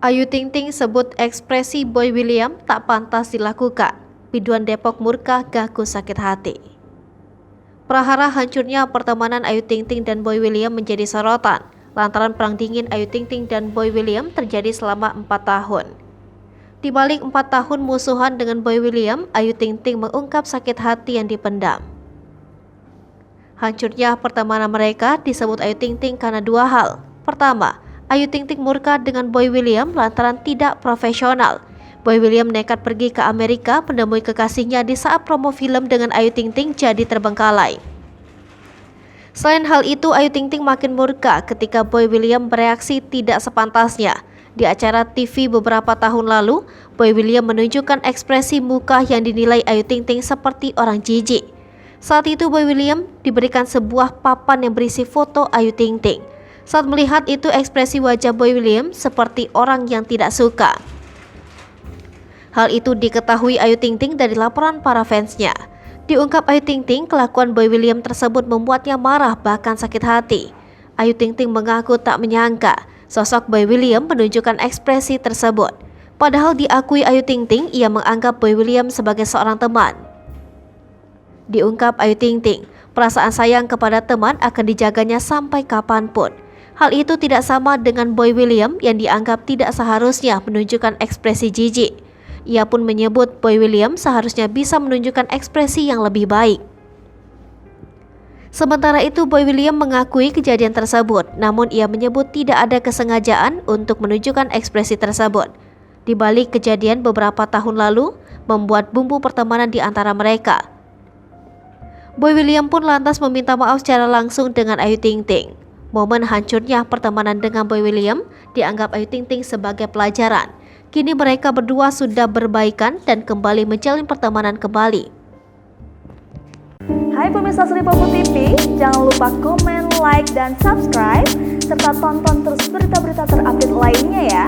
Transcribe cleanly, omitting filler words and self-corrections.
Ayu Ting Ting sebut ekspresi Boy William tak pantas dilakukan. Biduan Depok murka gaku sakit hati. Prahara hancurnya pertemanan Ayu Ting Ting dan Boy William menjadi sorotan lantaran perang dingin Ayu Ting Ting dan Boy William terjadi selama 4 tahun. Di balik 4 tahun musuhan dengan Boy William, Ayu Ting Ting mengungkap sakit hati yang dipendam. Hancurnya pertemanan mereka disebut Ayu Ting Ting karena dua hal. Pertama, Ayu Ting Ting murka dengan Boy William lantaran tidak profesional. Boy William nekat pergi ke Amerika menemui kekasihnya di saat promo film dengan Ayu Ting Ting jadi terbengkalai. Selain hal itu, Ayu Ting Ting makin murka ketika Boy William bereaksi tidak sepantasnya. Di acara TV beberapa tahun lalu, Boy William menunjukkan ekspresi muka yang dinilai Ayu Ting Ting seperti orang jijik. Saat itu Boy William diberikan sebuah papan yang berisi foto Ayu Ting Ting. Saat melihat itu, ekspresi wajah Boy William seperti orang yang tidak suka. Hal itu diketahui Ayu Ting Ting dari laporan para fansnya. Diungkap Ayu Ting Ting, kelakuan Boy William tersebut membuatnya marah bahkan sakit hati. Ayu Ting Ting mengaku tak menyangka sosok Boy William menunjukkan ekspresi tersebut. Padahal diakui Ayu Ting Ting, ia menganggap Boy William sebagai seorang teman. Diungkap Ayu Ting Ting, perasaan sayang kepada teman akan dijaganya sampai kapanpun. Hal itu tidak sama dengan Boy William yang dianggap tidak seharusnya menunjukkan ekspresi jijik. Ia pun menyebut Boy William seharusnya bisa menunjukkan ekspresi yang lebih baik. Sementara itu, Boy William mengakui kejadian tersebut, namun ia menyebut tidak ada kesengajaan untuk menunjukkan ekspresi tersebut. Di balik kejadian beberapa tahun lalu, membuat bumbu pertemanan di antara mereka. Boy William pun lantas meminta maaf secara langsung dengan Ayu Ting Ting. Momen hancurnya pertemanan dengan Boy William dianggap Ayu Ting Ting sebagai pelajaran. Kini mereka berdua sudah berbaikan dan kembali menjalin pertemanan kembali. Hai pemirsa Sri Popo TV, jangan lupa komen, like, dan subscribe, serta tonton terus berita-berita terupdate lainnya ya.